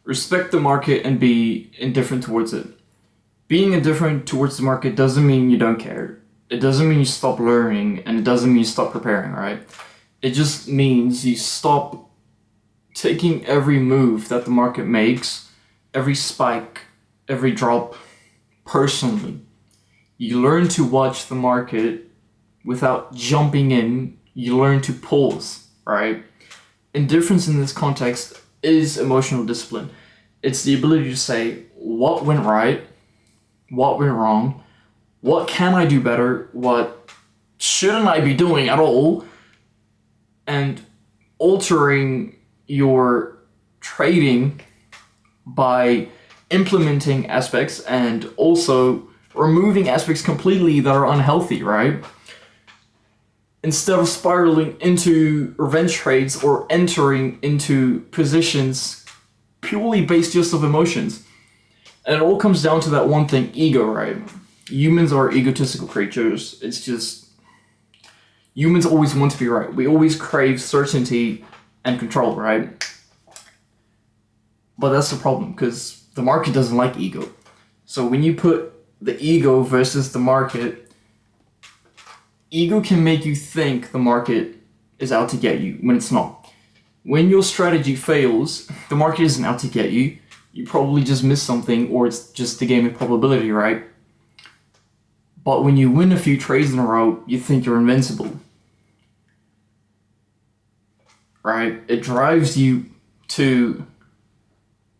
Respect the market and be indifferent towards it. Being indifferent towards the market doesn't mean you don't care. It doesn't mean you stop learning, and it doesn't mean you stop preparing, right? It just means you stop taking every move that the market makes, every spike, every drop, personally. You learn to watch the market without jumping in. You learn to pause, right? Indifference in this context is emotional discipline. It's the ability to say, what went right? What went wrong? What can I do better? What shouldn't I be doing at all? And altering your trading by implementing aspects and also removing aspects completely that are unhealthy, right? Instead of spiraling into revenge trades or entering into positions purely based just of emotions. And it all comes down to that one thing, ego, right? Humans are egotistical creatures. It's just, humans always want to be right. We always crave certainty and control, right? But that's the problem, because the market doesn't like ego. So when you put the ego versus the market, ego can make you think the market is out to get you when it's not. When your strategy fails, the market isn't out to get you. You probably just missed something, or it's just a game of probability, right? But when you win a few trades in a row, you think you're invincible. Right? It drives you to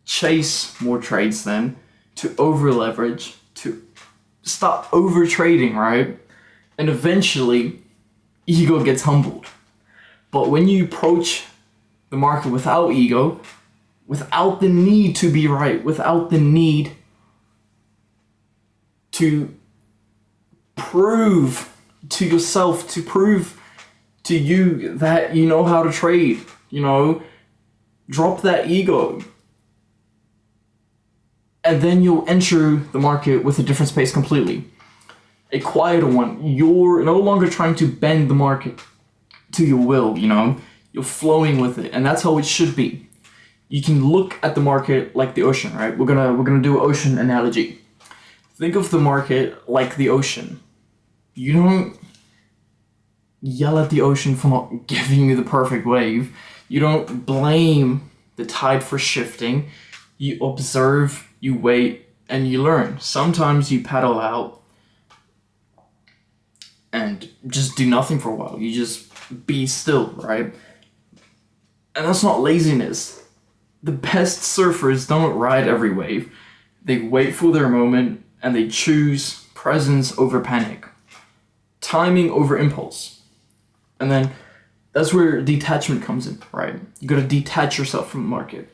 chase more trades then, to over leverage, to stop over trading, right? And eventually, ego gets humbled. But when you approach the market without ego, without the need to be right, without the need to prove to yourself, to prove to you that you know how to trade, drop that ego. And then you'll enter the market with a different space completely. A quieter one. You're no longer trying to bend the market to your will, You're flowing with it, and that's how it should be. You can look at the market like the ocean, right? We're gonna do an ocean analogy. Think of the market like the ocean. You don't yell at the ocean for not giving you the perfect wave. You don't blame the tide for shifting. You observe, you wait, and you learn. Sometimes you paddle out and just do nothing for a while. You just be still, right? And that's not laziness. The best surfers don't ride every wave. They wait for their moment and they choose presence over panic, timing over impulse. And then that's where detachment comes in, right? You gotta detach yourself from the market.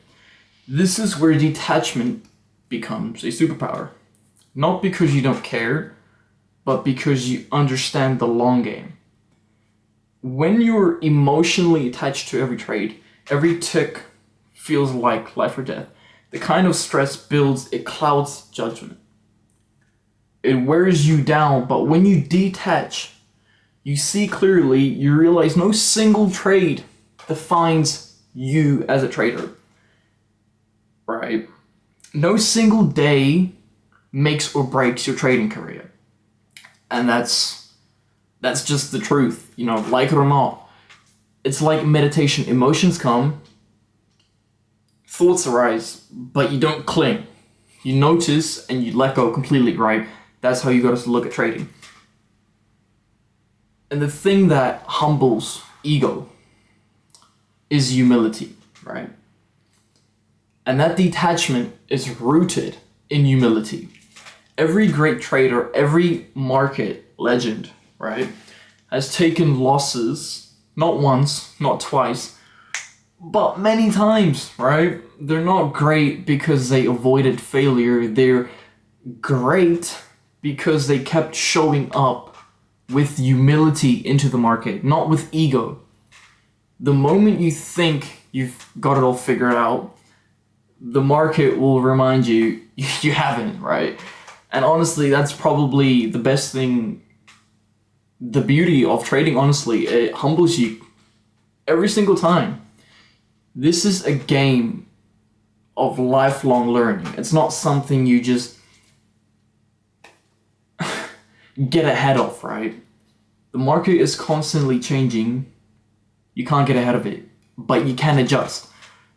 This is where detachment becomes a superpower. Not because you don't care, but because you understand the long game. When you're emotionally attached to every trade, every tick feels like life or death. The kind of stress builds, it clouds judgment. It wears you down, but when you detach, you see clearly, you realize no single trade defines you as a trader. Right? No single day makes or breaks your trading career. And that's just the truth, like it or not. It's like meditation. Emotions come, thoughts arise, but you don't cling. You notice and you let go completely, right? That's how you got to look at trading. And the thing that humbles ego is humility, right? And that detachment is rooted in humility. Every great trader, every market legend, right, has taken losses, not once, not twice, but many times, right? They're not great because they avoided failure. They're great because they kept showing up with humility into the market, not with ego. The moment you think you've got it all figured out, the market will remind you you haven't, right? And honestly, that's probably the best thing, the beauty of trading, honestly. It humbles you every single time. This is a game of lifelong learning. It's not something you just get ahead of, right? The market is constantly changing. You can't get ahead of it, but you can adjust.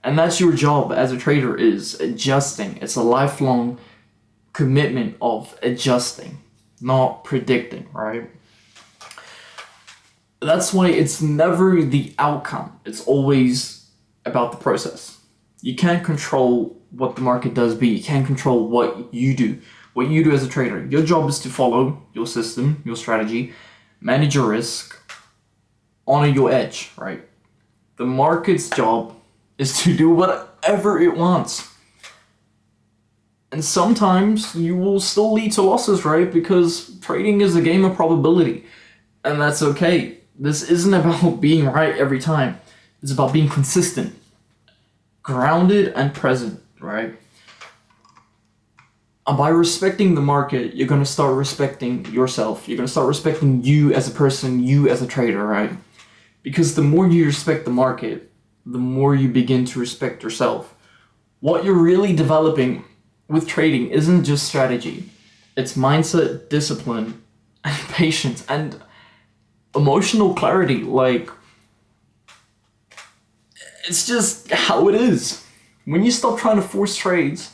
And that's your job as a trader, is adjusting. It's a lifelong commitment of adjusting, not predicting, right? That's why it's never the outcome. It's always about the process. You can't control what the market does, but you can control what you do. What you do as a trader. Your job is to follow your system, your strategy, manage your risk, honor your edge, right? The market's job is to do whatever it wants. And sometimes you will still lead to losses, right? Because trading is a game of probability. And that's okay. This isn't about being right every time. It's about being consistent, grounded, and present, right? And by respecting the market, you're going to start respecting yourself. You're going to start respecting you as a person, you as a trader, right? Because the more you respect the market, the more you begin to respect yourself. What you're really developing with trading isn't just strategy. It's mindset, discipline, and patience, and emotional clarity. Like, it's just how it is. When you stop trying to force trades,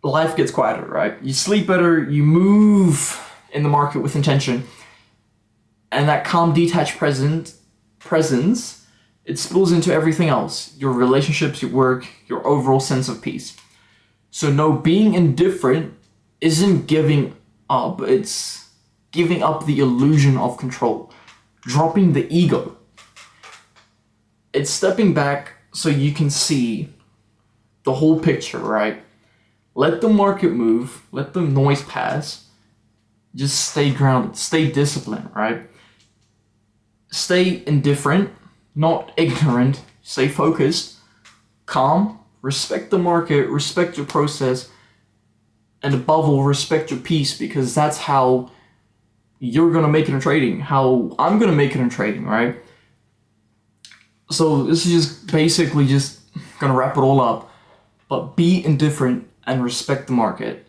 life gets quieter, right? You sleep better, you move in the market with intention, and that calm, detached presence, it spills into everything else. Your relationships, your work, your overall sense of peace. So no, being indifferent isn't giving up, it's giving up the illusion of control, dropping the ego. It's stepping back so you can see the whole picture, right? Let the market move, let the noise pass, just stay grounded, stay disciplined, right? Stay indifferent, not ignorant, stay focused, calm, respect the market, respect your process, and above all, respect your peace, because that's how you're gonna make it in trading, how I'm gonna make it in trading, right? So this is just basically just gonna wrap it all up, but be indifferent and respect the market,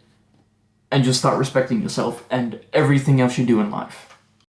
and just start respecting yourself and everything else you do in life.